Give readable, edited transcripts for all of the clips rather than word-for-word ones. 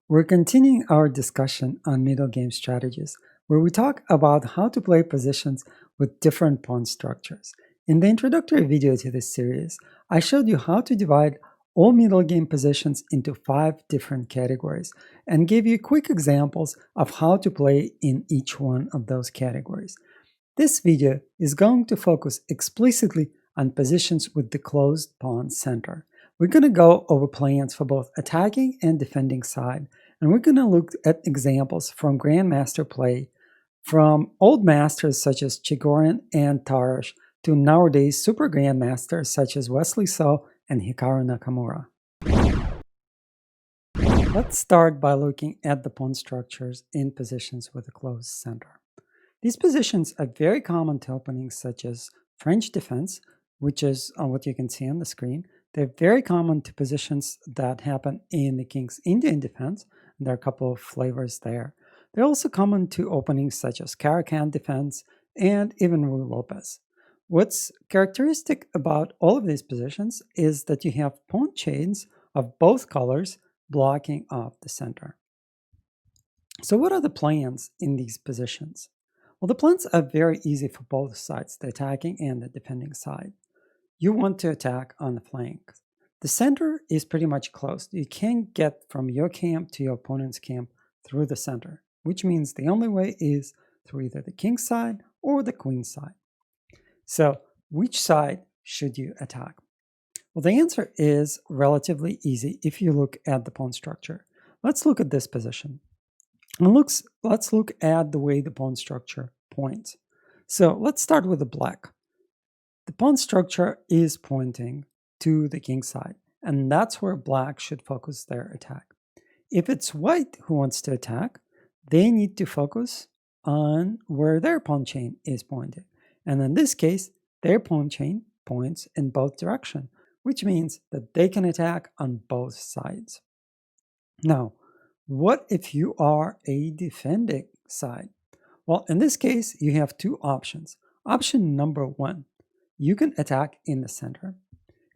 We're continuing our discussion on middle game strategies, where we talk about how to play positions with different pawn structures. In the introductory video to this series, I showed you how to divide all middle game positions into 5 different categories and gave you quick examples of how to play in each one of those categories. This video is going to focus explicitly on positions with the closed pawn center. We're going to go over plans for both attacking and defending side, and we're going to look at examples from Grandmaster play from old masters such as Chigorin and Tarrasch to nowadays super grandmasters such as Wesley So and Hikaru Nakamura. Let's start by looking at the pawn structures in positions with a closed center. These positions are very common to openings such as French defense, which is what you can see on the screen. They're very common to positions that happen in the King's Indian defense. There are a couple of flavors there. They're also common to openings such as Caracan defense and even Ruy Lopez. What's characteristic about all of these positions is that you have pawn chains of both colors blocking off the center. So what are the plans in these positions? Well, the plans are very easy for both sides, the attacking and the defending side. You want to attack on the flank. The center is pretty much closed. You can't get from your camp to your opponent's camp through the center, which means the only way is through either the king side or the queen side. So which side should you attack? Well, the answer is relatively easy if you look at the pawn structure. Let's look at this position. And let's look at the way the pawn structure points. So let's start with the black. The pawn structure is pointing to the king side, and that's where black should focus their attack. If it's white who wants to attack, they need to focus on where their pawn chain is pointing. And in this case, their pawn chain points in both directions, which means that they can attack on both sides. Now, what if you are a defending side? Well, in this case, you have two options. Option number 1, you can attack in the center.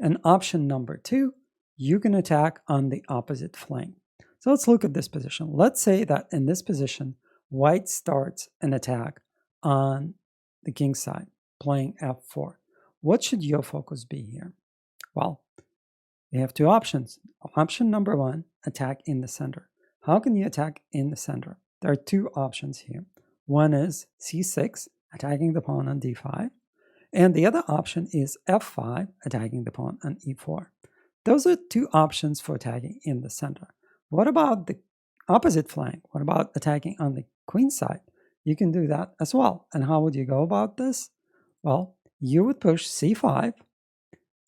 And option number 2, you can attack on the opposite flank. So let's look at this position. Let's say that in this position, white starts an attack on the king side, playing f4. What should your focus be here? Well, you have two options. Option number 1, attack in the center. How can you attack in the center? There are two options here. One is c6, attacking the pawn on d5, and the other option is f5, attacking the pawn on e4. Those are two options for attacking in the center. What about the opposite flank? What about attacking on the queen side? You can do that as well. And how would you go about this? Well, you would push c5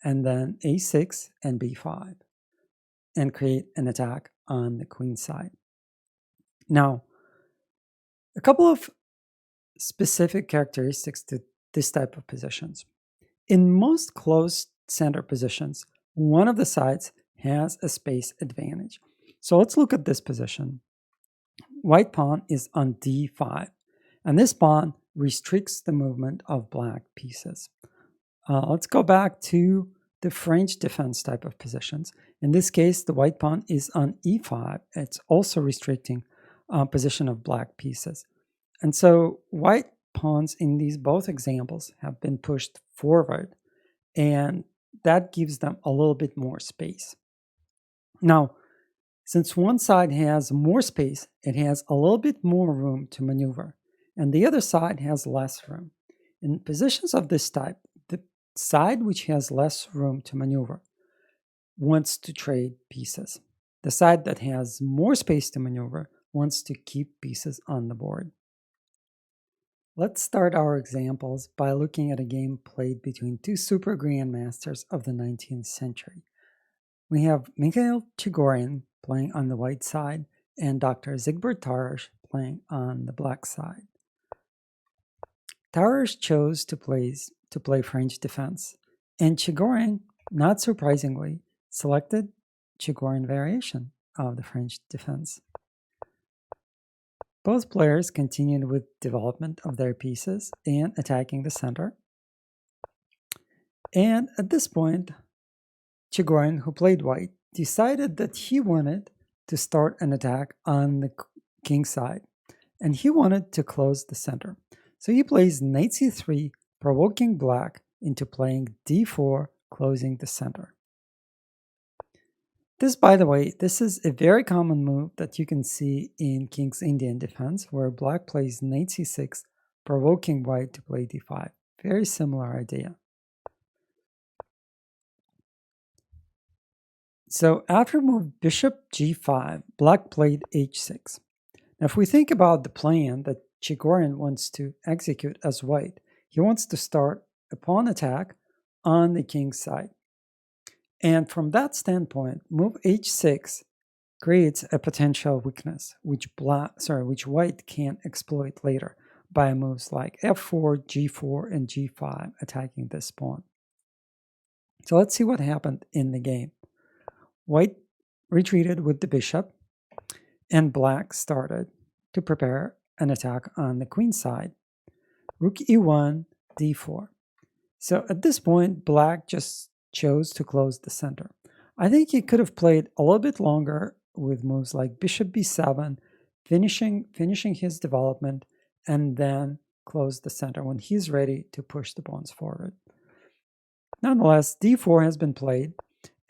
and then a6 and b5 and create an attack on the queen side. Now, a couple of specific characteristics to this type of positions. In most closed center positions, one of the sides has a space advantage. So let's look at this position. White pawn is on d5, and this pawn restricts the movement of black pieces. Let's go back to the French defense type of positions. In this case, the white pawn is on e5. It's also restricting position of black pieces. And so white pawns in these both examples have been pushed forward, and that gives them a little bit more space. Now, since one side has more space, it has a little bit more room to maneuver, and the other side has less room. In positions of this type, the side which has less room to maneuver wants to trade pieces. The side that has more space to maneuver wants to keep pieces on the board. Let's start our examples by looking at a game played between two super grandmasters of the 19th century. We have Mikhail Chigorin playing on the white side and Dr. Zygmunt Tarrasch playing on the black side. Tarrasch chose to play French defense, and Chigorin, not surprisingly, selected Chigorin variation of the French defense. Both players continued with development of their pieces and attacking the center. And at this point, Chigorin, who played white, decided that he wanted to start an attack on the king side, and he wanted to close the center. So he plays knight c3, provoking black into playing d4, closing the center. This, by the way, this is a very common move that you can see in King's Indian defense, where black plays knight c6, provoking white to play d5. Very similar idea. So after move bishop g5, black played h6. Now if we think about the plan that Chigorin wants to execute as white, he wants to start a pawn attack on the king's side. And from that standpoint, move h6 creates a potential weakness, which white can exploit later by moves like f4, g4, and g5 attacking this pawn. So let's see what happened in the game. White retreated with the bishop, and black started to prepare an attack on the queen side. Rook e1, d4. So at this point, black just chose to close the center. I think he could have played a little bit longer with moves like bishop b7, finishing his development, and then close the center when he's ready to push the pawns forward. Nonetheless, d4 has been played,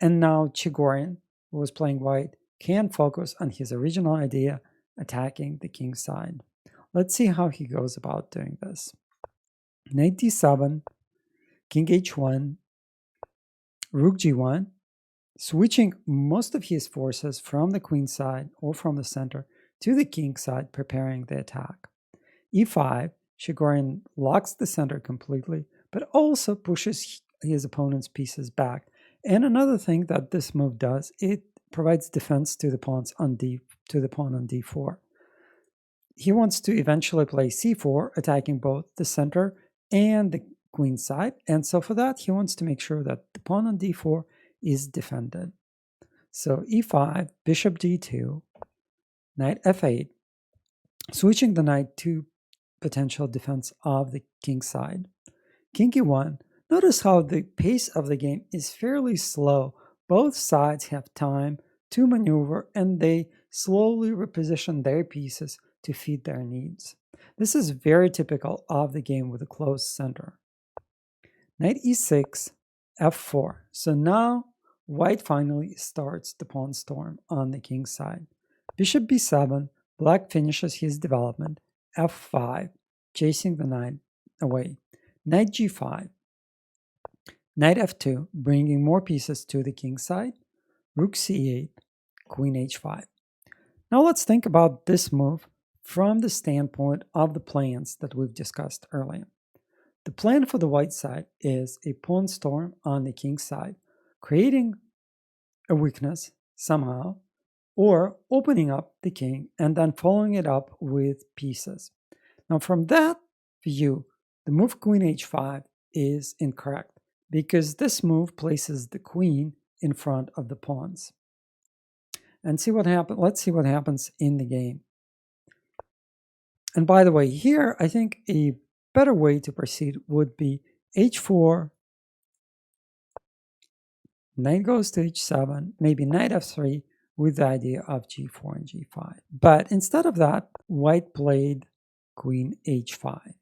and now Chigorin, who was playing white, can focus on his original idea, attacking the king's side. Let's see how he goes about doing this. Knight d7, king h1, rook g1, switching most of his forces from the queen side or from the center to the king side, preparing the attack. e5, Chigorin locks the center completely, but also pushes his opponent's pieces back. And another thing that this move does, it provides defense to the pawn on d4. He wants to eventually play c4, attacking both the center and the queen side, and so for that he wants to make sure that the pawn on d4 is defended. So e5, bishop d2, knight f8, switching the knight to potential defense of the king side. King e1. Notice how the pace of the game is fairly slow. Both sides have time to maneuver, and they slowly reposition their pieces to feed their needs. This is very typical of the game with a closed center. Knight e6, f4. So now white finally starts the pawn storm on the king's side. Bishop b7, black finishes his development. f5, chasing the knight away. Knight g5. Knight f2, bringing more pieces to the king's side. Rook c8, queen h5. Now let's think about this move from the standpoint of the plans that we've discussed earlier. The plan for the white side is a pawn storm on the king's side, creating a weakness somehow, or opening up the king and then following it up with pieces. Now from that view, the move queen h5 is incorrect, because this move places the queen in front of the pawns. And see what happens. Let's see what happens in the game. And by the way, here I think a better way to proceed would be h4, knight goes to h7, maybe knight f3 with the idea of g4 and g5. But instead of that, white played queen h5.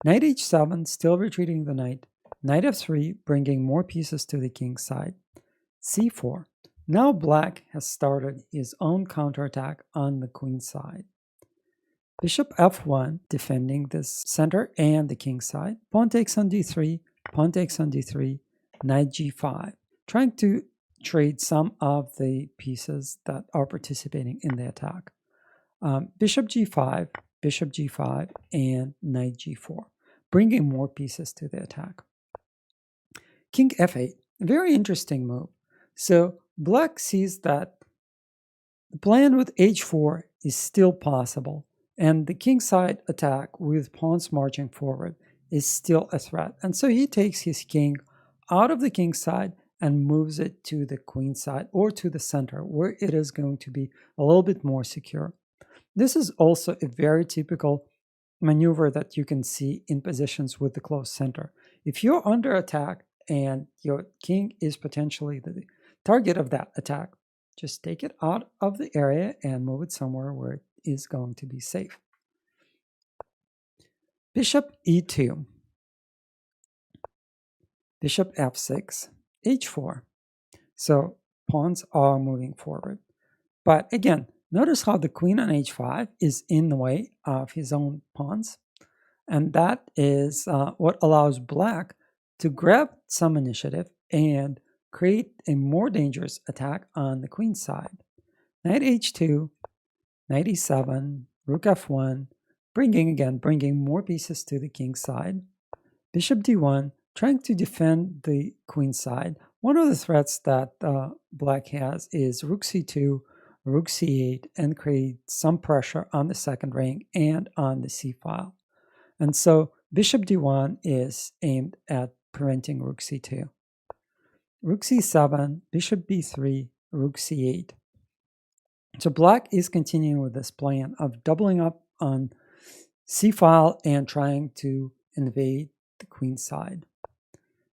Knight h7, still retreating the knight. Knight f3, bringing more pieces to the king's side. c4. Now black has started his own counterattack on the queen's side. Bishop f1, defending this center and the king's side. Pawn takes on d3, pawn takes on d3, knight g5. Trying to trade some of the pieces that are participating in the attack. Bishop g5, and knight g4, bringing more pieces to the attack. King f8, very interesting move. So black sees that the plan with h4 is still possible, and the king side attack with pawns marching forward is still a threat. And so he takes his king out of the king side and moves it to the queen side or to the center, where it is going to be a little bit more secure. This is also a very typical maneuver that you can see in positions with the closed center. If you're under attack and your king is potentially the target of that attack, Just take it out of the area and move it somewhere where it is going to be safe. Bishop e2, bishop f6, h4. So pawns are moving forward. But again, notice how the queen on h5 is in the way of his own pawns. And that is what allows black to grab some initiative and create a more dangerous attack on the queen side. Knight h2, knight e7, rook f1, bringing more pieces to the king side. Bishop d1, trying to defend the queen side. One of the threats that black has is rook c2, rook c8, and create some pressure on the second rank and on the c file. And so bishop d1 is aimed at preventing rook c2. Rook c7, bishop b3, rook c8. So black is continuing with this plan of doubling up on c-file and trying to invade the queen side.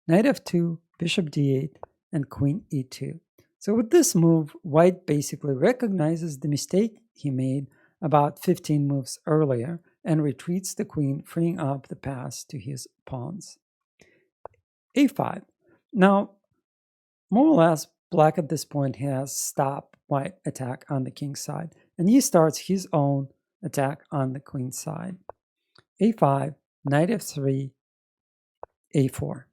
Knight f2, bishop d8, and queen e2. So with this move, white basically recognizes the mistake he made about 15 moves earlier and retreats the queen, freeing up the pass to his pawns. a5. Now, more or less, black at this point has stopped white attack on the king side, and he starts his own attack on the queen side. a5, knight f3, a4.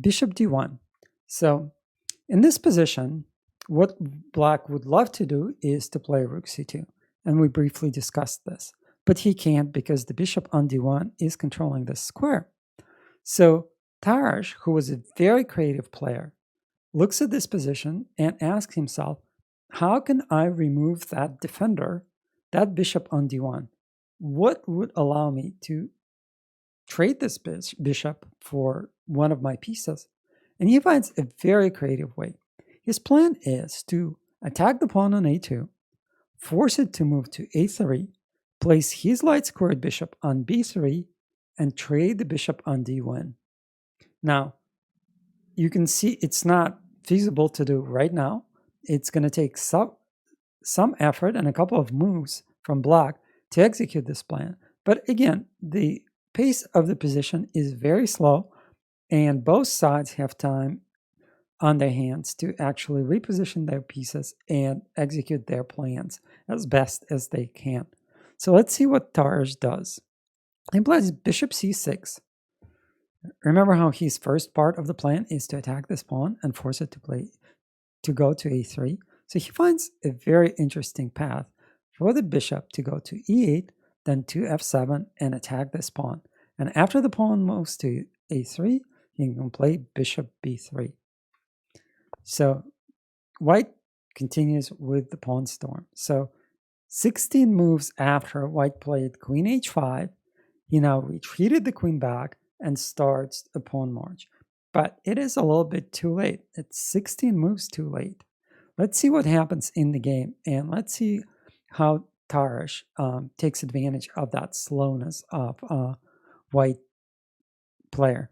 Bishop d1. So in this position, what black would love to do is to play rook c2, and we briefly discussed this. But he can't because the bishop on d1 is controlling this square. So Tarrasch, who was a very creative player, looks at this position and asks himself, how can I remove that defender, that bishop on d1? What would allow me to trade this bishop for one of my pieces? And he finds a very creative way. His plan is to attack the pawn on a2, force it to move to a3, place his light-squared bishop on b3, and trade the bishop on d1. Now, you can see it's not feasible to do right now. It's going to take some effort and a couple of moves from black to execute this plan. But again, the pace of the position is very slow, and both sides have time on their hands to actually reposition their pieces and execute their plans as best as they can. So let's see what Tarrasch does. He plays bishop c6. Remember how his first part of the plan is to attack this pawn and force it to go to a3. So he finds a very interesting path for the bishop to go to e8, then to f7 and attack this pawn. And after the pawn moves to a3, he can play bishop b3. So white continues with the pawn storm. So 16 moves after white played queen h5, he now retreated the queen back and starts a pawn march. But it is a little bit too late. It's 16 moves too late. Let's see what happens in the game, and let's see how Tarrasch takes advantage of that slowness of white player.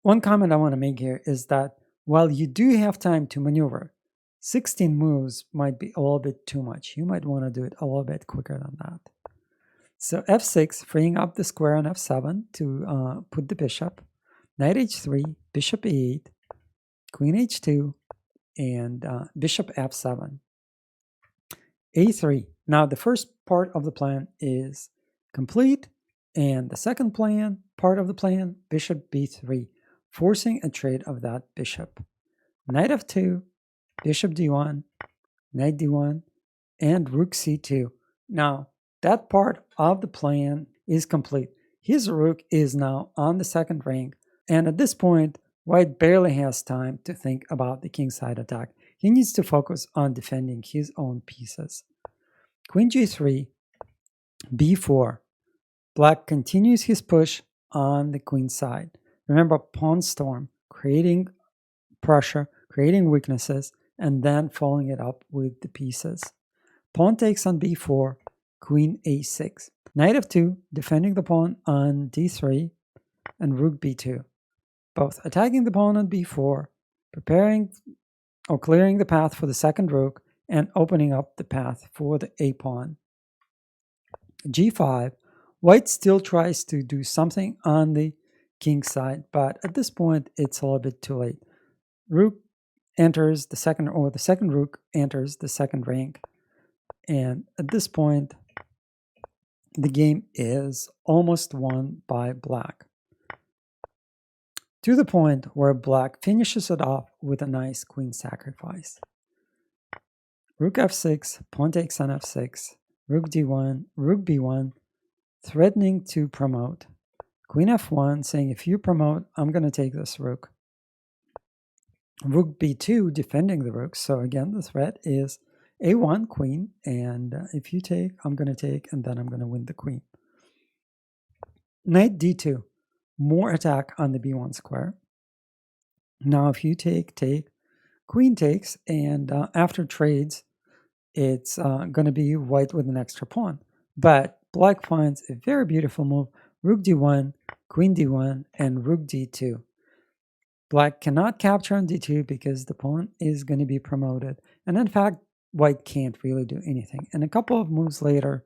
One comment I want to make here is that while you do have time to maneuver, 16 moves might be a little bit too much. You might want to do it a little bit quicker than that. So f6, freeing up the square on f7 to put the bishop. Knight h3, bishop e8, queen h2, and bishop f7. a3. Now the first part of the plan is complete, and the second part of the plan, bishop b3, forcing a trade of that bishop. Knight f2, bishop d1, knight d1, and rook c2. Now, that part of the plan is complete. His rook is now on the second rank, and at this point, white barely has time to think about the kingside attack. He needs to focus on defending his own pieces. Queen g3, b4. Black continues his push on the queen side. Remember, pawn storm, creating pressure, creating weaknesses, and then following it up with the pieces. Pawn takes on b4, queen a6. Knight f2, defending the pawn on d3, and rook b2. Both attacking the pawn on b4, preparing or clearing the path for the second rook and opening up the path for the a pawn. G5, white still tries to do something on the king side, but at this point it's a little bit too late. Rook enters the second, or the second rook enters the second rank, and at this point the game is almost won by black, to the point where black finishes it off with a nice queen sacrifice. Rook f6, pawn takes on f6, rook d1, rook b1, threatening to promote. Queen f1, saying if you promote, I'm going to take this rook. Rook b2, defending the rook. So again, the threat is a1, queen, and if you take, I'm going to take, and then I'm going to win the queen. Knight d2, more attack on the b1 square. Now if you take, queen takes, and after trades, it's going to be white with an extra pawn. But black finds a very beautiful move, rook d1, queen d1, and rook d2. Black cannot capture on d2 because the pawn is going to be promoted. And in fact, white can't really do anything. And a couple of moves later,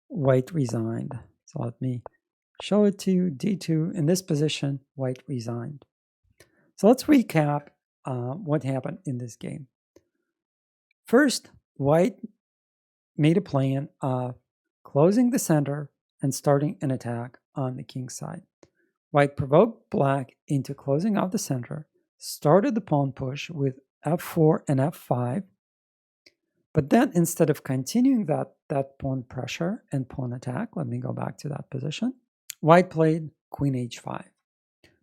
white resigned. So let me show it to you. d2, in this position, white resigned. So let's recap what happened in this game. First, white made a plan of closing the center and starting an attack on the king side. White provoked black into closing out the center, started the pawn push with f4 and f5, but then instead of continuing that pawn pressure and pawn attack, let me go back to that position, white played queen h5,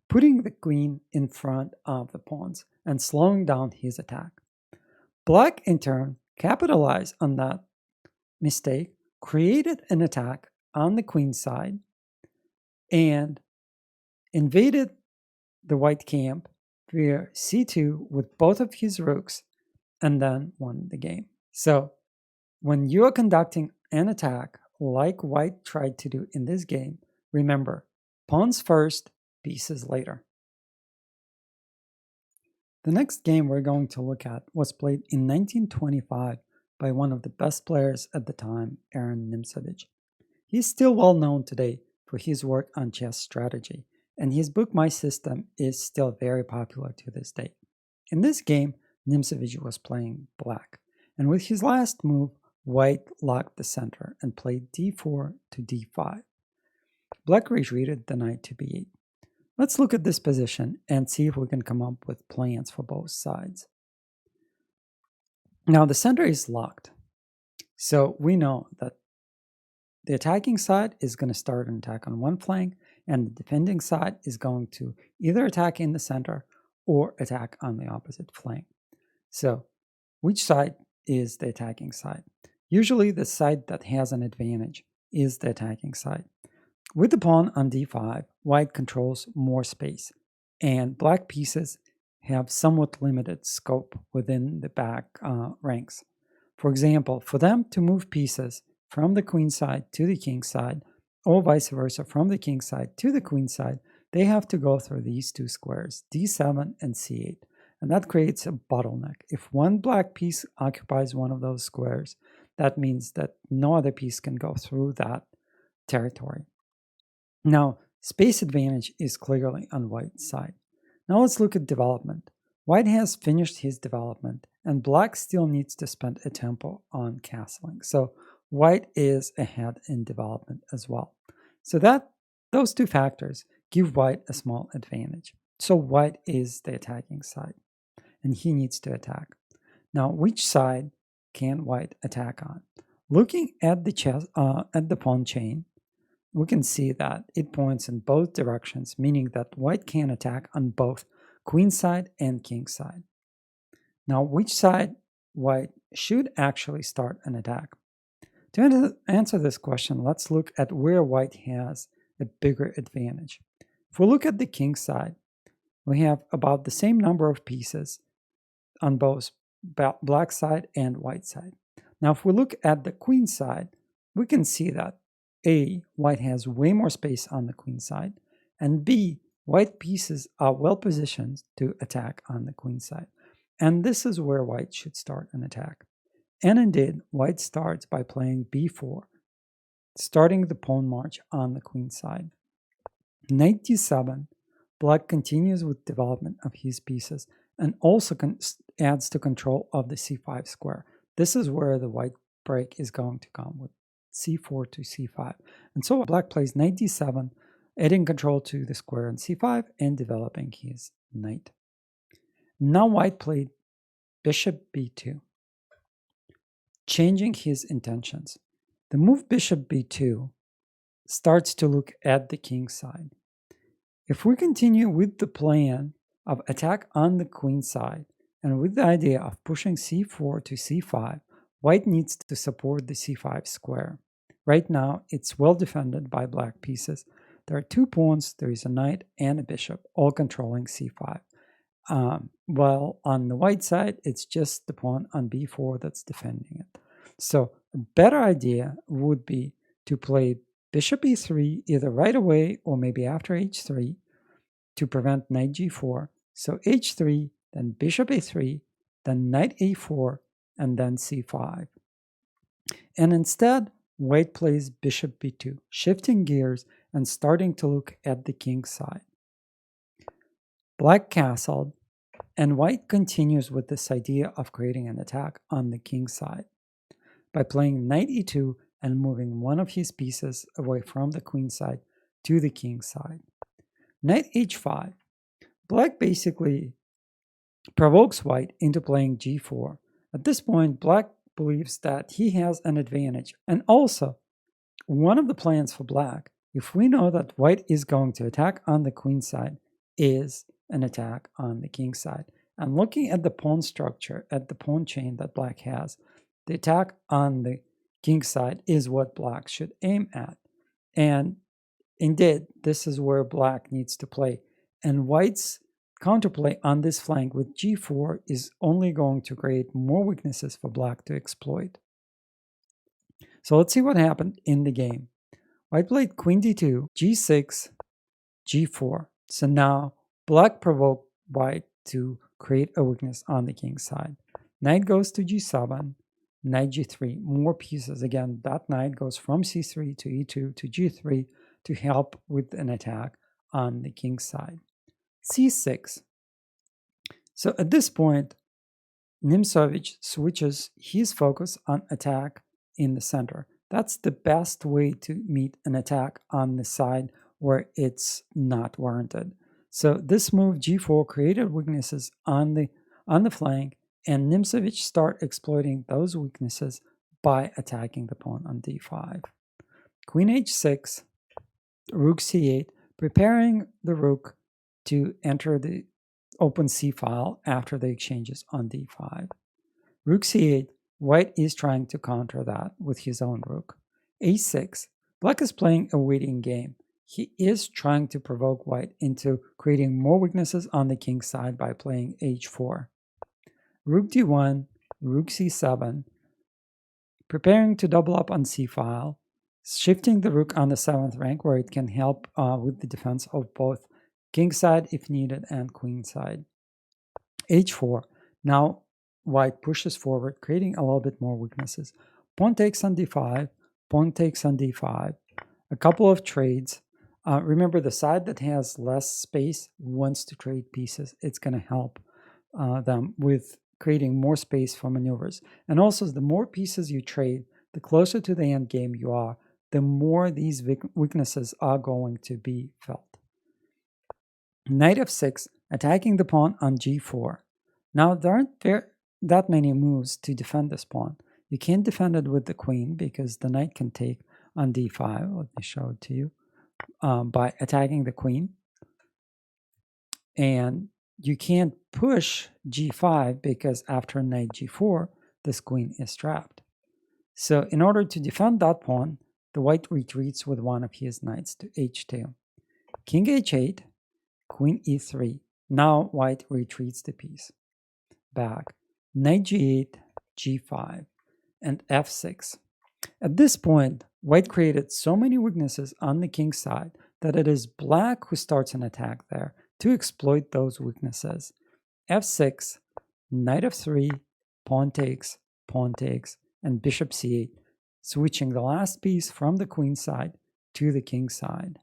putting the queen in front of the pawns and slowing down his attack. Black, in turn, capitalized on that mistake, created an attack on the queen side, and invaded the white camp via c2 with both of his rooks, and then won the game. So when you are conducting an attack like white tried to do in this game, remember, pawns first, pieces later. The next game we're going to look at was played in 1925 by one of the best players at the time, Aaron Nimzovitch. He's still well known today for his work on chess strategy, and his book My System is still very popular to this day. In this game, Nimzovitch was playing black, and with his last move, white locked the center and played d4 to d5. Black retreated the knight to b8. Let's look at this position and see if we can come up with plans for both sides. Now the center is locked, so we know that the attacking side is going to start an attack on one flank, and the defending side is going to either attack in the center or attack on the opposite flank. So which side is the attacking side? Usually the side that has an advantage is the attacking side. With the pawn on d5, white controls more space, and black pieces have somewhat limited scope within the back ranks. For example, for them to move pieces from the queen side to the king side, or vice versa from the king side to the queen side, they have to go through these two squares, d7 and c8, and that creates a bottleneck. If one black piece occupies one of those squares, that means that no other piece can go through that territory. Now, space advantage is clearly on white's side. Now let's look at development. White has finished his development, and black still needs to spend a tempo on castling. So white is ahead in development as well. So those two factors give white a small advantage. So white is the attacking side, and he needs to attack. Now, which side can white attack on? Looking at the pawn chain, we can see that it points in both directions, meaning that white can attack on both queen side and king side. Now, which side white should actually start an attack? To answer this question, let's look at where white has a bigger advantage. If we look at the king side, we have about the same number of pieces on both black side and white side. Now, if we look at the queen side, we can see that A, white has way more space on the queen side, and B, white pieces are well positioned to attack on the queen side. And this is where white should start an attack. And indeed, white starts by playing b4, starting the pawn march on the queen side. Knight d7, black continues with development of his pieces and also adds to control of the c5 square. This is where the white break is going to come with c4 to c5. And so black plays knight d7, adding control to the square on c5 and developing his knight. Now white played bishop b2, changing his intentions. The move bishop b2 starts to look at the king side. If we continue with the plan of attack on the queen side and with the idea of pushing c4 to c5, white needs to support the c5 square. Right now, it's well defended by black pieces. There are 2 pawns, there is a knight and a bishop, all controlling c5. While on the white side, it's just the pawn on b4 that's defending it. So a better idea would be to play bishop e3 either right away or maybe after h3 to prevent knight g4. So h3, then bishop a3, then knight a4, and then c5. And instead, white plays bishop b2, shifting gears and starting to look at the king side. Black castled, and white continues with this idea of creating an attack on the king side by playing knight e2 and moving one of his pieces away from the queen side to the king side. Knight h5. Black basically provokes white into playing g4. At this point, black believes that he has an advantage. And also, one of the plans for black, if we know that white is going to attack on the queen side, is an attack on the king side. And looking at the pawn structure, at the pawn chain that black has, the attack on the king side is what black should aim at. And indeed, this is where black needs to play. And white's counterplay on this flank with g4 is only going to create more weaknesses for black to exploit. So let's see what happened in the game. White played queen d2, g6, g4. So now black provoked white to create a weakness on the king side. Knight goes to g7, knight g3, more pieces. Again, that knight goes from c3 to e2 to g3 to help with an attack on the king side. c6. So at this point, Nimzovitch switches his focus on attack in the center. That's the best way to meet an attack on the side where it's not warranted. So this move g4 created weaknesses on the flank, and Nimzovitch start exploiting those weaknesses by attacking the pawn on d5. Queen h6, rook c8, preparing the rook to enter the open c file after the exchanges on d5. Rook c8, white is trying to counter that with his own rook. a6, black is playing a waiting game. He is trying to provoke white into creating more weaknesses on the king side by playing h4. Rook d1, rook c7, preparing to double up on c file, shifting the rook on the 7th rank where it can help with the defense of both king side if needed and queen side. h4. Now white pushes forward, creating a little bit more weaknesses. Pawn takes on d5, pawn takes on d5, a couple of trades. Remember, the side that has less space wants to trade pieces. It's going to help them with creating more space for maneuvers. And also, the more pieces you trade, the closer to the end game you are, the more these weaknesses are going to be felt. Knight f6, attacking the pawn on g4. Now, there aren't that many moves to defend this pawn. You can't defend it with the queen because the knight can take on d5. Let me show it to you. By attacking the queen. And you can't push g5 because after knight g4, this queen is trapped. So in order to defend that pawn, the white retreats with one of his knights to h2. King h8, queen e3. Now white retreats the piece back. Knight g8, g5, and f6. At this point, white created so many weaknesses on the king side that it is black who starts an attack there to exploit those weaknesses. f6, knight f3, pawn takes, and bishop c8, switching the last piece from the queen side to the king side.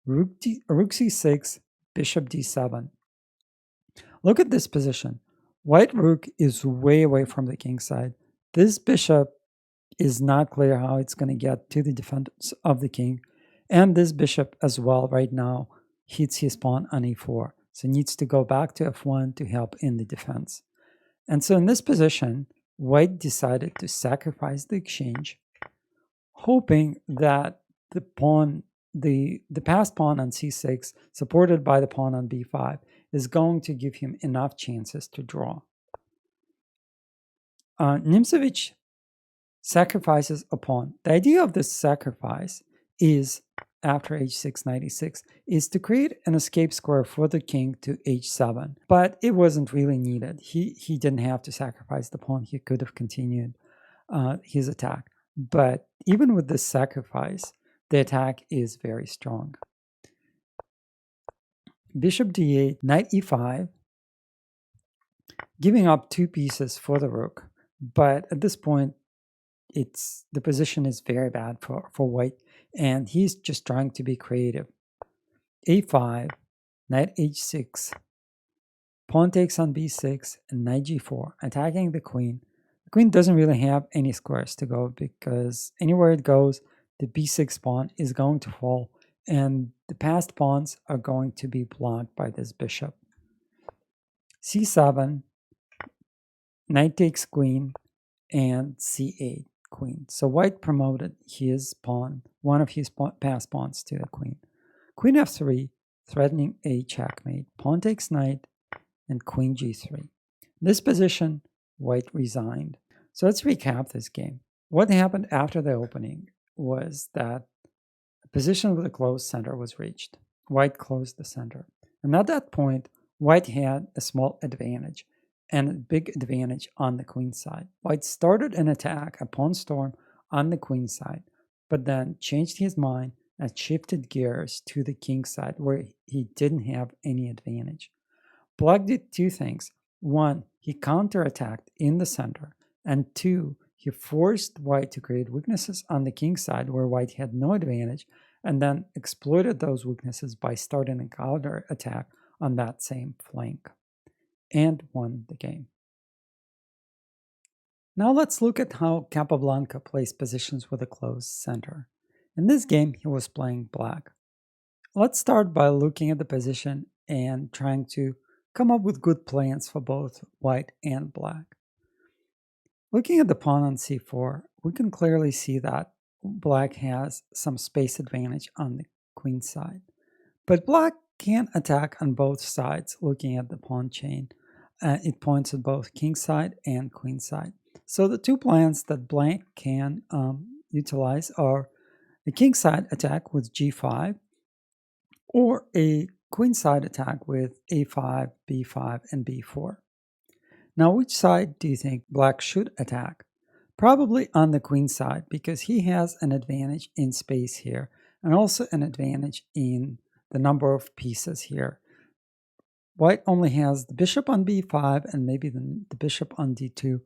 Rook c6, bishop d7. Look at this position. White rook is way away from the king side. This bishop is not clear how it's going to get to the defense of the king. And this bishop as well right now hits his pawn on e4. So needs to go back to f1 to help in the defense. And so in this position, white decided to sacrifice the exchange, hoping that the pawn, the passed pawn on c6, supported by the pawn on b5, is going to give him enough chances to draw. Nimzovitch sacrifices a pawn. The idea of this sacrifice is, after h6, knight e6, is to create an escape square for the king to h7. But it wasn't really needed. He didn't have to sacrifice the pawn. He could have continued his attack. But even with this sacrifice, the attack is very strong. Bishop d8, knight e5, giving up two pieces for the rook. But at this point, the position is very bad for white, and he's just trying to be creative. a5, knight h6, pawn takes on b6, and knight g4, attacking the queen. The queen doesn't really have any squares to go, because anywhere it goes, the b6 pawn is going to fall, and the passed pawns are going to be blocked by this bishop. c7, knight takes queen, and c8, queen. So white promoted his pawn, one of his passed pawns, to the queen. Queen f3, threatening a checkmate. Pawn takes knight, and queen g3. This position, white resigned. So let's recap this game. What happened after the opening was that a position with a closed center was reached. White closed the center. And at that point, white had a small advantage, and a big advantage on the queen side. White started an attack, a pawn storm, on the queen side, but then changed his mind and shifted gears to the king side, where he didn't have any advantage. Black did two things. One, he counterattacked in the center, and two, he forced white to create weaknesses on the king side, where white had no advantage, and then exploited those weaknesses by starting a counterattack on that same flank, and won the game. Now let's look at how Capablanca plays positions with a closed center. In this game, he was playing black. Let's start by looking at the position and trying to come up with good plans for both white and black. Looking at the pawn on c4, we can clearly see that black has some space advantage on the queen side. But black can attack on both sides. Looking at the pawn chain, it points at both king side and queen side. So the two plans that black can utilize are a king side attack with g5, or a queen side attack with a5, b5, and b4. Now, which side do you think black should attack? Probably on the queen side, because he has an advantage in space here, and also an advantage in the number of pieces here. White only has the bishop on b5 and maybe the bishop on d2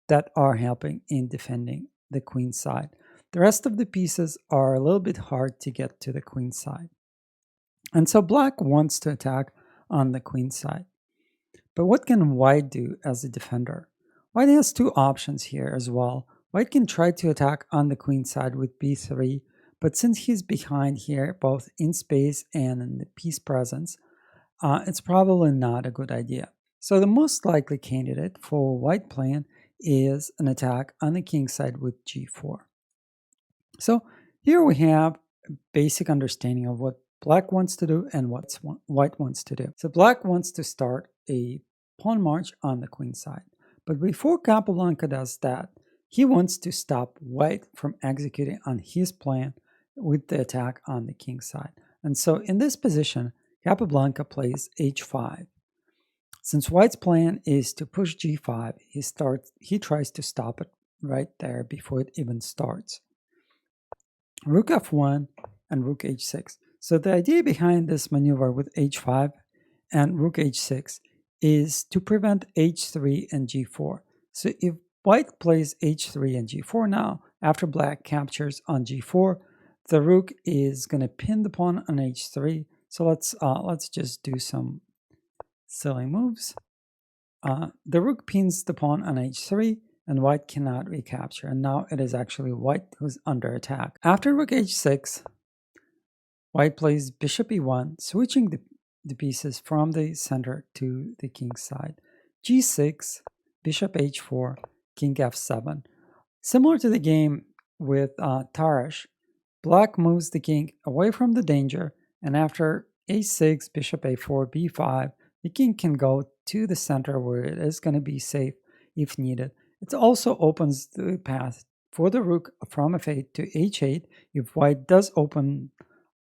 that are helping in defending the queen side. The rest of the pieces are a little bit hard to get to the queen side. And so black wants to attack on the queen side. But what can white do as a defender? White has two options here as well. White can try to attack on the queen side with b3, but since he's behind here, both in space and in the piece presence, it's probably not a good idea. So the most likely candidate for white plan is an attack on the king side with g4. So here we have a basic understanding of what black wants to do and what white wants to do. So black wants to start a pawn march on the queen side. But before Capablanca does that, he wants to stop white from executing on his plan with the attack on the king side. And so in this position, Capablanca plays h5. Since white's plan is to push g5, he tries to stop it right there before it even starts. Rook f1 and rook h6. So the idea behind this maneuver with h5 and rook h6 is to prevent h3 and g4. So if white plays h3 and g4 now, after black captures on g4, the rook is going to pin the pawn on h3. So let's just do some silly moves. The rook pins the pawn on h3, and white cannot recapture. And now it is actually white who's under attack. After rook h6, white plays bishop e1, switching the pieces from the center to the king's side. g6, bishop h4, king f7. Similar to the game with Tarrasch, black moves the king away from the danger, and after a6, bishop a4, b5, the king can go to the center where it is going to be safe if needed. It also opens the path for the rook from f8 to h8 if white does open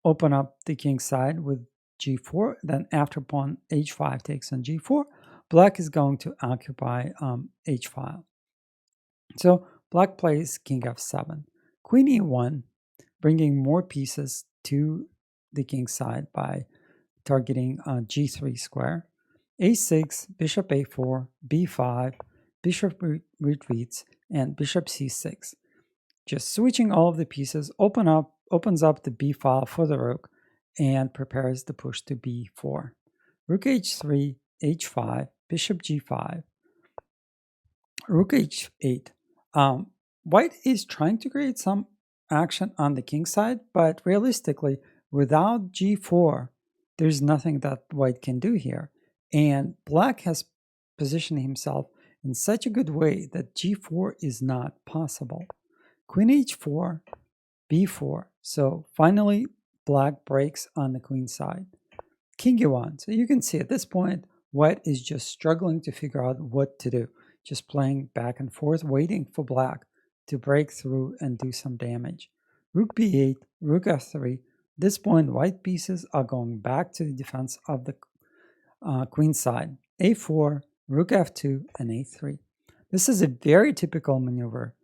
up the king's side with g4. Then after pawn h5 takes on g4, black is going to occupy h file. So black plays king f7, queen e1, bringing more pieces to the king's side by targeting g3 square. a6, bishop a4, b5, bishop retreats, and bishop c6. Just switching all of the pieces opens up the b file for the rook and prepares the push to b4. Rook h3, h5, bishop g5, rook h8. White is trying to create some action on the king side, but realistically, without g4, there's nothing that white can do here. And black has positioned himself in such a good way that g4 is not possible. Queen h4, b4. So finally, black breaks on the queen side. King e1. So you can see at this point, white is just struggling to figure out what to do. Just playing back and forth, waiting for black to break through and do some damage. Rook b8, rook f3. At this point, white pieces are going back to the defense of the queen side. a4, rook f2, and a3. This is a very typical maneuver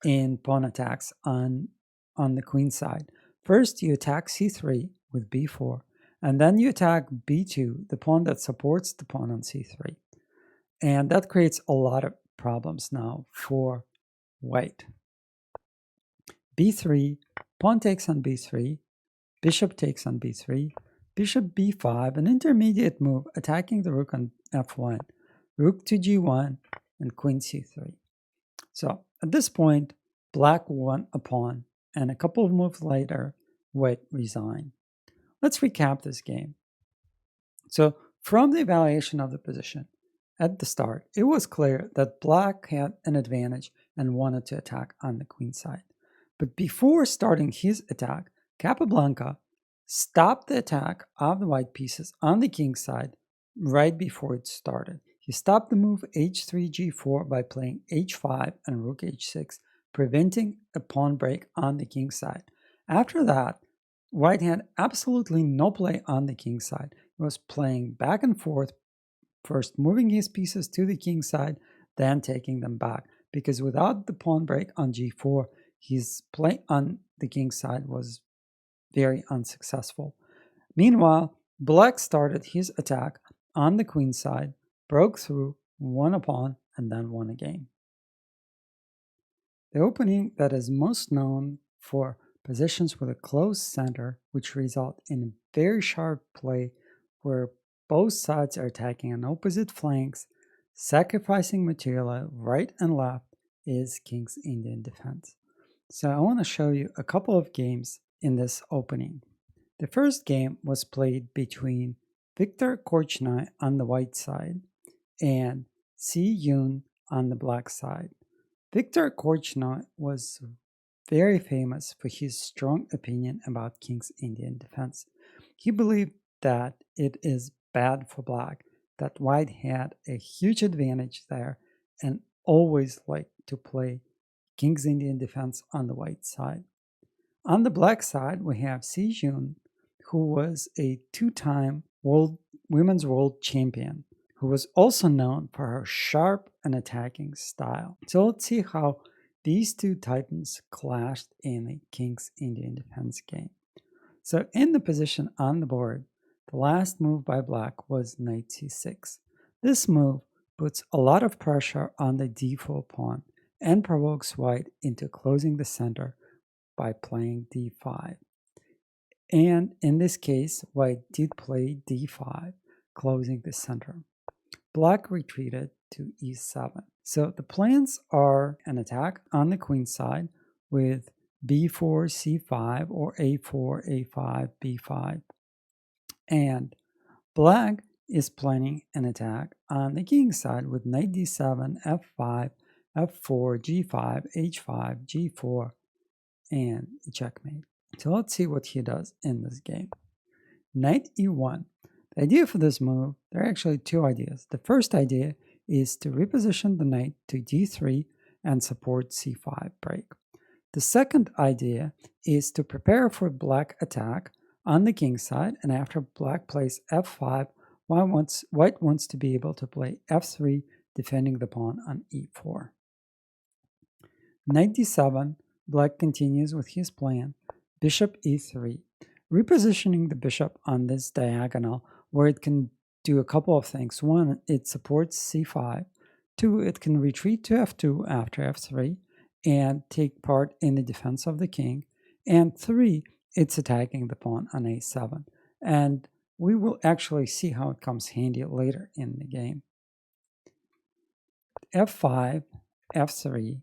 in pawn attacks on the queen side. First, you attack c3 with b4, and then you attack b2, the pawn that supports the pawn on c3. And that creates a lot of problems now for white. b3, pawn takes on b3, bishop takes on b3, bishop b5, an intermediate move attacking the rook on f1, rook to g1, and queen c3. So at this point, black won a pawn, and a couple of moves later, white resigned. Let's recap this game. So from the evaluation of the position at the start, it was clear that black had an advantage and wanted to attack on the queen side. But before starting his attack, Capablanca stopped the attack of the white pieces on the king side right before it started. He stopped the move h3, g4 by playing h5 and rook h6, preventing a pawn break on the king side. After that, white had absolutely no play on the king side. He was playing back and forth, first moving his pieces to the king side, then taking them back, because without the pawn break on g4, his play on the king side was very unsuccessful. Meanwhile, black started his attack on the queen side, broke through, won a pawn, and then won a game. The opening that is most known for positions with a closed center, which result in a very sharp play where both sides are attacking on opposite flanks, sacrificing material right and left, is King's Indian defense. So I want to show you a couple of games in this opening. The first game was played between Viktor Korchnoi on the white side and Xie Jun on the black side. Viktor Korchnoi was very famous for his strong opinion about King's Indian defense. He believed that it is bad for black, that white had a huge advantage there and always liked to play King's Indian defense on the white side. On the black side, we have Xie Jun, who was a two-time women's world champion, who was also known for her sharp and attacking style. So let's see how these two titans clashed in a King's Indian defense game. So in the position on the board, the last move by black was knight c6. This move puts a lot of pressure on the d4 pawn and provokes white into closing the center by playing d5. And in this case, white did play d5, closing the center. Black retreated to e7. So the plans are an attack on the queen side with b4, c5, or a4, a5, b5. And black is planning an attack on the king side with knight d7, f5, f4, g5, h5, g4, and checkmate. So let's see what he does in this game. Knight e1. The idea for this move, there are actually two ideas. The first idea is to reposition the knight to d3 and support c5 break. The second idea is to prepare for black attack on the king side, and after black plays f5, white wants to be able to play f3, defending the pawn on e4. Knight d7, black continues with his plan, bishop e3, repositioning the bishop on this diagonal where it can do a couple of things. One, it supports c5. Two, it can retreat to f2 after f3 and take part in the defense of the king. And three, it's attacking the pawn on a7. And we will actually see how it comes handy later in the game. f5, f3,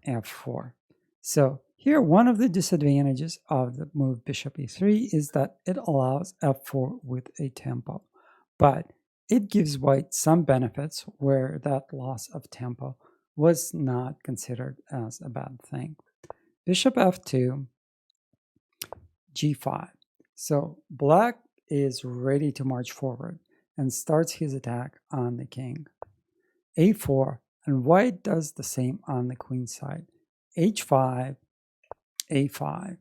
f4. So here, one of the disadvantages of the move bishop e3 is that it allows f4 with a tempo, but it gives white some benefits where that loss of tempo was not considered as a bad thing. Bishop f2, g5. So black is ready to march forward and starts his attack on the king. a4, and white does the same on the queen side. h5, a5,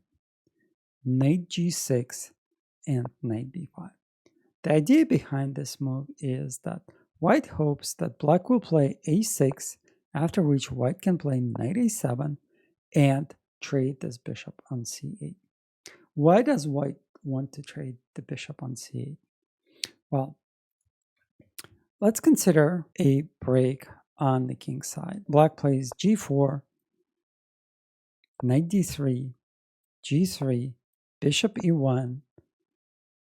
knight g6, and knight b5. The idea behind this move is that white hopes that black will play a6, after which white can play knight a7 and trade this bishop on c8. Why does white want to trade the bishop on c8? Well, let's consider a break on the king side. Black plays g4, knight d3, g3, bishop e1.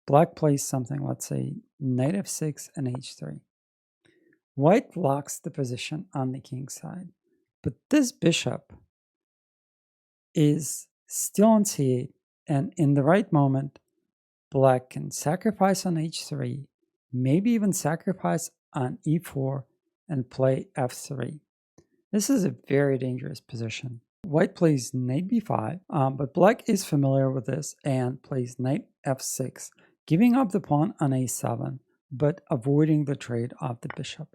Black plays something, let's say knight f6 and h3. White locks the position on the king side, but this bishop is still on c8, and in the right moment, black can sacrifice on h3, maybe even sacrifice on e4 and play f3. This is a very dangerous position. White plays knight b5, but black is familiar with this and plays knight f6, giving up the pawn on a7, but avoiding the trade of the bishop.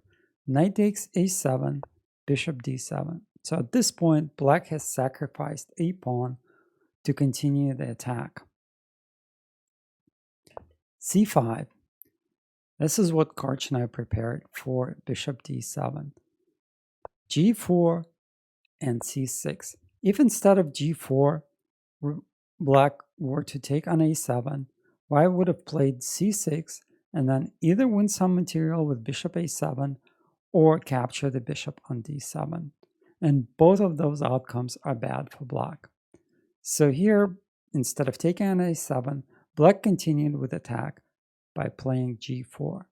Knight takes a7, bishop d7. So at this point, black has sacrificed a pawn to continue the attack. c5. This is what Korchnoi prepared for bishop d7. g4 and c6. If instead of g4, black were to take on a7, white would have played c6 and then either win some material with bishop a7 or capture the bishop on d7. And both of those outcomes are bad for black. So here, instead of taking on a7, black continued with attack by playing g4.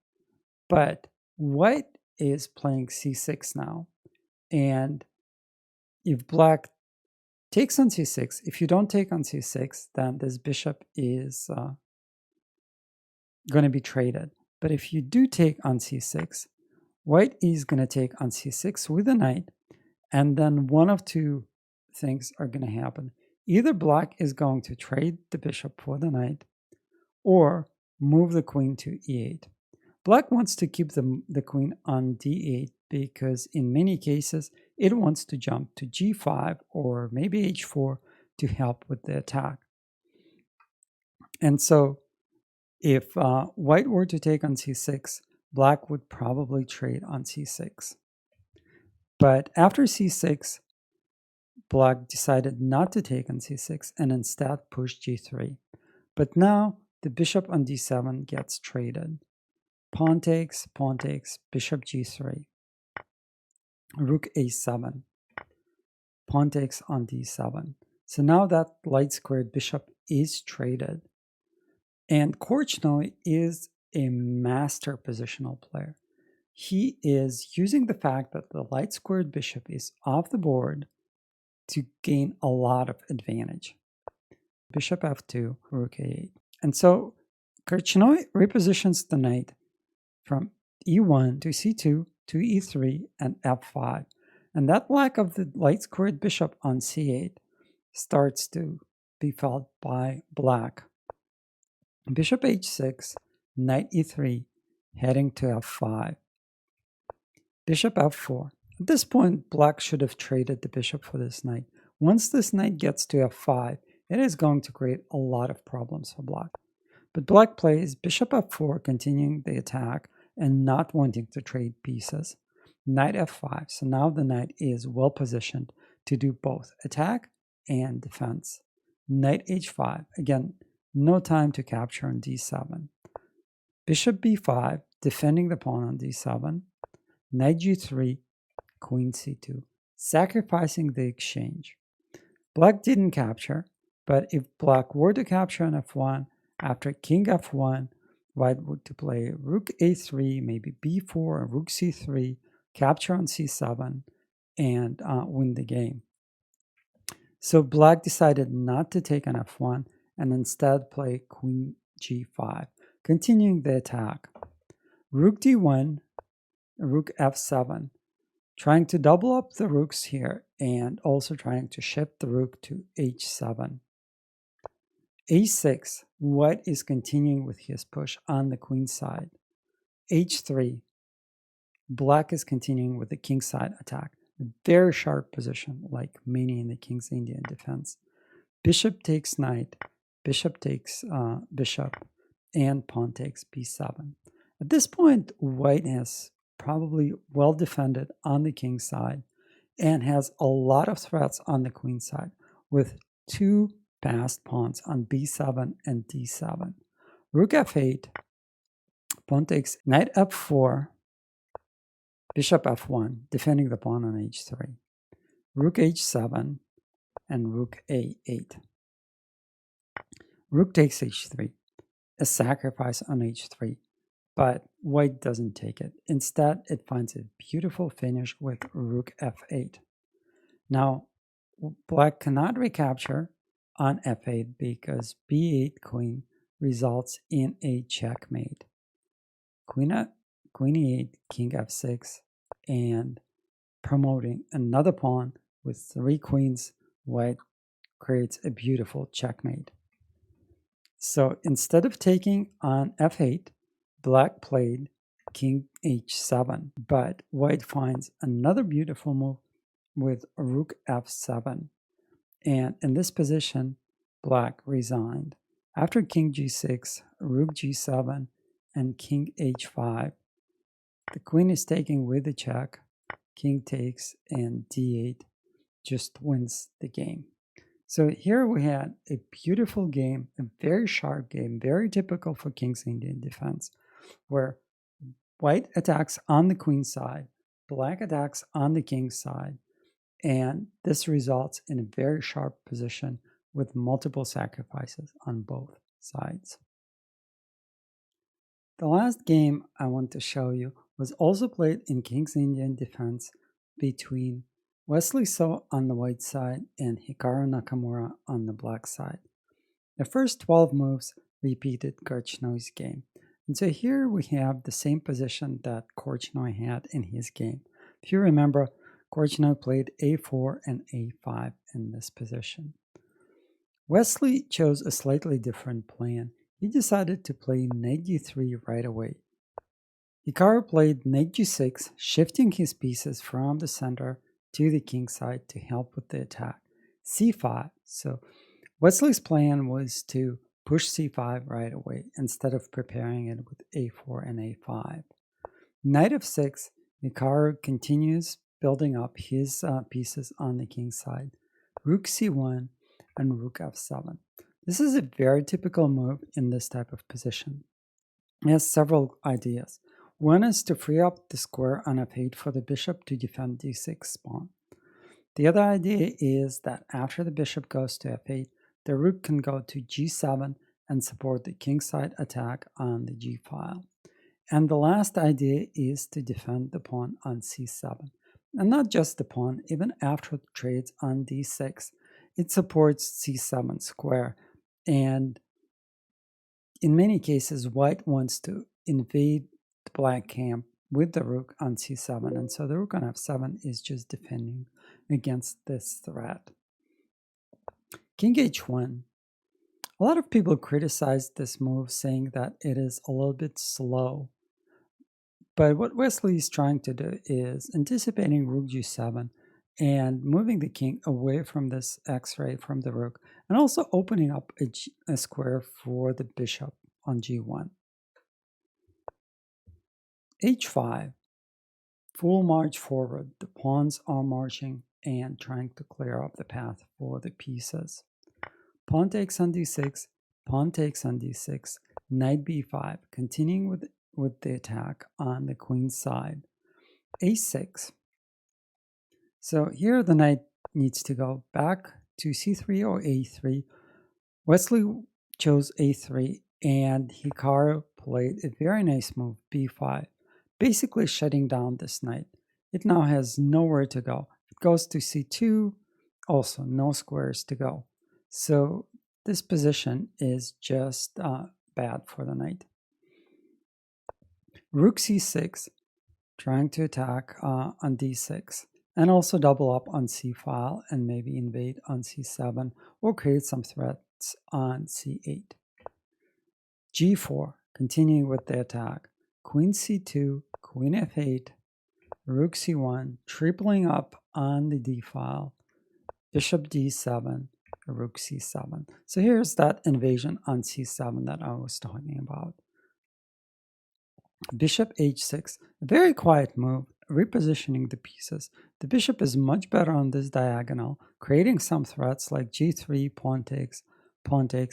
But white is playing c6 now. And if black takes on c6, if you don't take on c6, then this bishop is going to be traded. But if you do take on c6, white is going to take on c6 with a knight, and then one of two things are going to happen. Either black is going to trade the bishop for the knight, or move the queen to e8. Black wants to keep the queen on d8 because in many cases it wants to jump to g5 or maybe h4 to help with the attack. And so if white were to take on c6, black would probably trade on c6. But after c6, black decided not to take on c6 and instead pushed g3. But now the bishop on d7 gets traded. pawn takes, bishop g3, rook a7, pawn takes on d7. So now that light squared bishop is traded, and Korchnoi is a master positional player. He is using the fact that the light squared bishop is off the board to gain a lot of advantage. Bishop f2, rook a8. And so Korchnoi repositions the knight from e1 to c2 to e3 and f5. And that lack of the light squared bishop on c8 starts to be felt by black. Bishop h6, knight e3, heading to f5. Bishop f4. At this point, black should have traded the bishop for this knight. Once this knight gets to f5, it is going to create a lot of problems for black. But black plays bishop f4, continuing the attack and not wanting to trade pieces. Knight f5. So now the knight is well positioned to do both attack and defense. Knight h5. Again, no time to capture on d7. Bishop b5, defending the pawn on d7. Knight g3, queen c2, sacrificing the exchange. Black didn't capture, but if black were to capture on f1, after king f1, white would to play rook a3, maybe b4, rook c3, capture on c7, and win the game. So black decided not to take on f1 and instead play queen g5, continuing the attack. Rook d1, rook f7, trying to double up the rooks here and also trying to shift the rook to h7. a6, white is continuing with his push on the queen side. h3, black is continuing with the king side attack. A very sharp position, like many in the King's Indian defense. Bishop takes knight, bishop takes bishop, and pawn takes b7. At this point, white has probably well defended on the king side and has a lot of threats on the queen side with two passed pawns on b7 and d7. Rook f8, pawn takes knight f4, bishop f1, defending the pawn on h3. Rook h7 and rook a8. Rook takes h3, a sacrifice on h3, but white doesn't take it. Instead, it finds a beautiful finish with rook f8. Now, black cannot recapture on f8 because b8 queen results in a checkmate. Queen e8, king f6, and promoting another pawn with 3 queens, white creates a beautiful checkmate. So instead of taking on f8, black played king h7, but white finds another beautiful move with rook f7. And in this position, black resigned. After king g6, rook g7, and king h5, the queen is taken with the check, king takes, and d8 just wins the game. So here we had a beautiful game, a very sharp game, very typical for King's Indian defense, where white attacks on the queen side, black attacks on the king side, and this results in a very sharp position with multiple sacrifices on both sides. The last game I want to show you was also played in King's Indian defense between Wesley So on the white side and Hikaru Nakamura on the black side. The first 12 moves repeated Korchnoi's game. And so here we have the same position that Korchnoi had in his game. If you remember, Korchnoi played a4 and a5 in this position. Wesley chose a slightly different plan. He decided to play knight g3 right away. Hikaru played knight g6, shifting his pieces from the center to the king side to help with the attack. c5. So Wesley's plan was to push c5 right away instead of preparing it with a4 and a5. Knight f6, Hikaru continues building up his pieces on the king side. Rook c1 and rook f7. This is a very typical move in this type of position. has several ideas. One is to free up the square on f8 for the bishop to defend d6 pawn. The other idea is that after the bishop goes to f8, the rook can go to g7 and support the kingside attack on the g file. And the last idea is to defend the pawn on c7. And not just the pawn, even after it trades on d6, it supports c7 square. And in many cases, white wants to invade the black camp with the rook on c7. And so the rook on f7 is just defending against this threat. King h1. A lot of people criticized this move, saying that it is a little bit slow. But what Wesley is trying to do is anticipating rook g7 and moving the king away from this x-ray from the rook, and also opening up a square for the bishop on g1. h5, full march forward. The pawns are marching and trying to clear up the path for the pieces. Pawn takes on d6, pawn takes on d6, knight b5, continuing with the attack on the queen's side. a6. So here the knight needs to go back to c3 or a3. Wesley chose a3, and Hikaru played a very nice move, b5, basically shutting down this knight. It now has nowhere to go. It goes to c2, also no squares to go. So this position is just bad for the knight. Rook c6, trying to attack on d6, and also double up on c-file and maybe invade on c7 or create some threats on c8. g4, continuing with the attack. Queen c2, queen f8, rook c1, tripling up on the d-file, bishop d7, rook c7. So here's that invasion on c7 that I was talking about. Bishop h6, a very quiet move, repositioning the pieces. The bishop is much better on this diagonal, creating some threats like g3, pawn takes,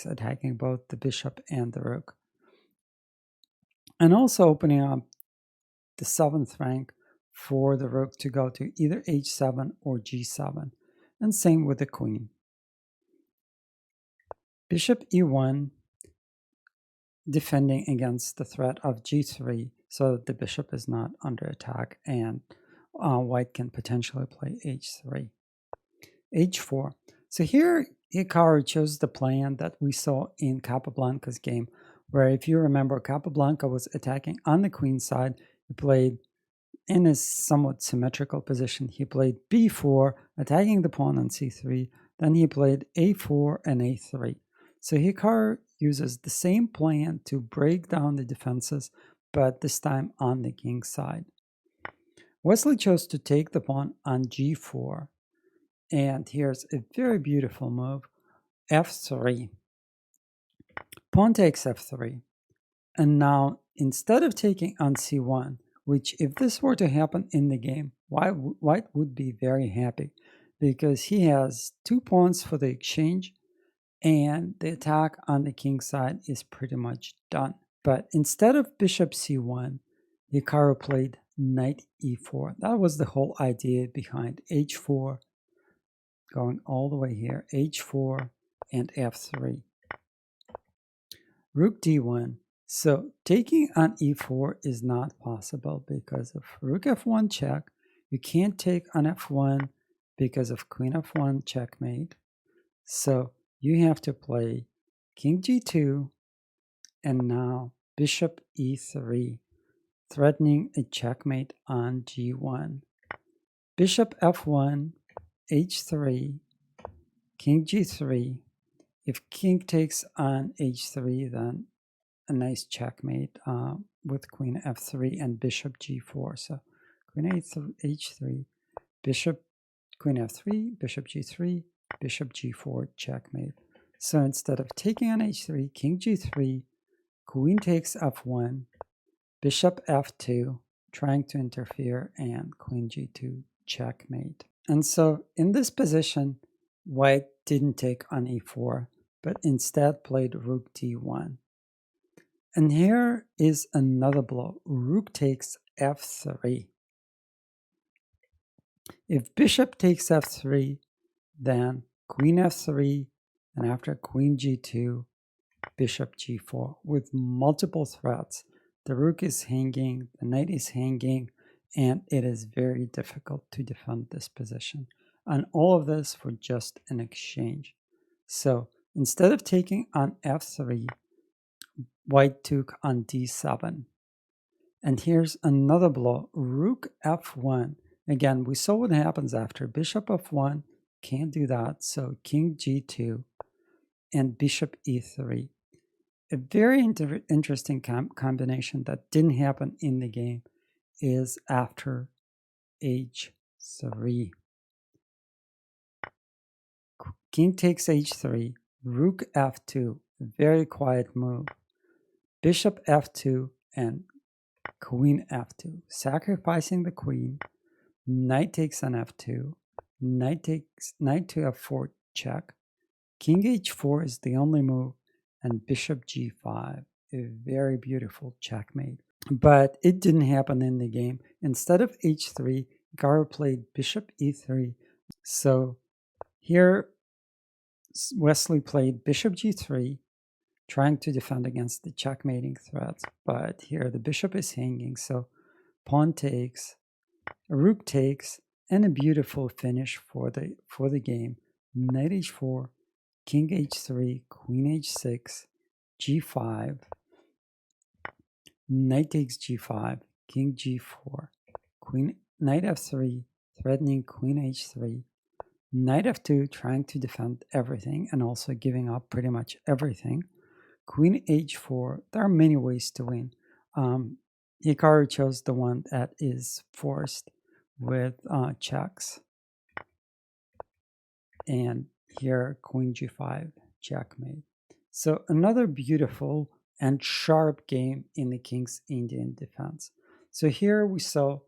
attacking both the bishop and the rook. And also opening up the 7th rank for the rook to go to either h7 or g7. And same with the queen. Bishop e1, defending against the threat of g3 so that the bishop is not under attack, and white can potentially play h3. h4. So here Hikaru chose the plan that we saw in Capablanca's game, where if you remember, Capablanca was attacking on the queen side. He played in a somewhat symmetrical position. He played b4, attacking the pawn on c3. Then he played a4 and a3. So Hikaru uses the same plan to break down the defenses, but this time on the king's side. Wesley chose to take the pawn on g4. And here's a very beautiful move, f3. Pawn takes f3. And now, instead of taking on c1, which if this were to happen in the game, white would be very happy because he has 2 pawns for the exchange, and the attack on the king's side is pretty much done. But instead of bishop c1, Hikaru played knight e4. That was the whole idea behind h4, going all the way here, h4 and f3. Rook d1. So taking on e4 is not possible because of rook f1 check. You can't take on f1 because of queen f1 checkmate. So you have to play king g2 and now bishop e3, threatening a checkmate on g1. Bishop f1, h3, king g3. If king takes on h3, then a nice checkmate with queen f3 and bishop g4. So queen h3, bishop, queen f3, bishop g3, bishop g4, checkmate. So instead of taking on h3, king g3, queen takes f1, bishop f2, trying to interfere, and queen g2, checkmate. And so in this position, white didn't take on e4, but instead played rook d1. And here is another blow. Rook takes f3. If bishop takes f3, then queen f3, and after queen g2, bishop g4 with multiple threats. The rook is hanging, the knight is hanging, and it is very difficult to defend this position. And all of this for just an exchange. So instead of taking on f3, white took on d7. And here's another blow, rook f1. Again, we saw what happens after bishop f1, can't do that, so king g2 and bishop e3. A very interesting combination that didn't happen in the game is after h3. King takes h3, rook f2, very quiet move. Bishop f2 and queen f2, sacrificing the queen. Knight takes on f2, knight to f4 check. King h4 is the only move, and bishop g5, a very beautiful checkmate. But it didn't happen in the game. Instead of h3, Hikaru played bishop e3. So here Wesley played bishop g3, trying to defend against the checkmating threats. But here the bishop is hanging, so pawn takes, a rook takes, and a beautiful finish for the game. Knight h4, king h3, queen h6, g5, knight takes g5, king g4, knight f3, threatening queen h3, knight f2, trying to defend everything and also giving up pretty much everything. Queen h4, there are many ways to win. Hikaru chose the one that is forced with checks. And here, queen g5, checkmate. So another beautiful and sharp game in the King's Indian defense. So here we saw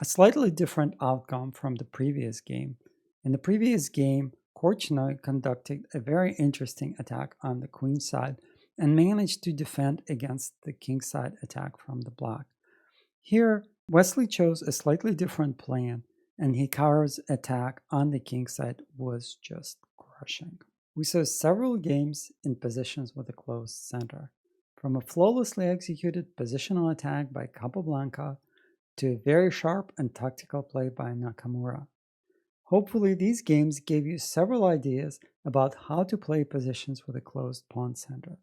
a slightly different outcome from the previous game. In the previous game, Korchnoi conducted a very interesting attack on the queen side and managed to defend against the king side attack from the black. Here, Wesley chose a slightly different plan, and Hikaru's attack on the king side was just crushing. We saw several games in positions with a closed center, from a flawlessly executed positional attack by Capablanca to a very sharp and tactical play by Nakamura. Hopefully these games gave you several ideas about how to play positions with a closed pawn center.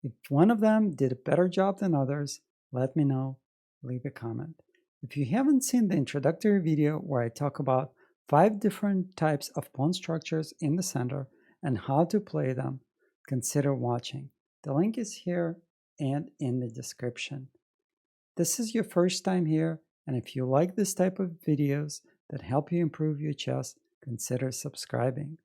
If one of them did a better job than others, let me know, leave a comment. If you haven't seen the introductory video where I talk about 5 different types of pawn structures in the center and how to play them, consider watching. The link is here and in the description. This is your first time here, and if you like this type of videos that help you improve your chess, consider subscribing.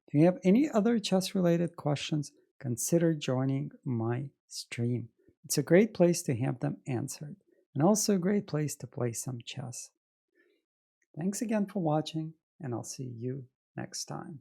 If you have any other chess-related questions, consider joining my stream. It's a great place to have them answered, and also a great place to play some chess. Thanks again for watching, and I'll see you next time.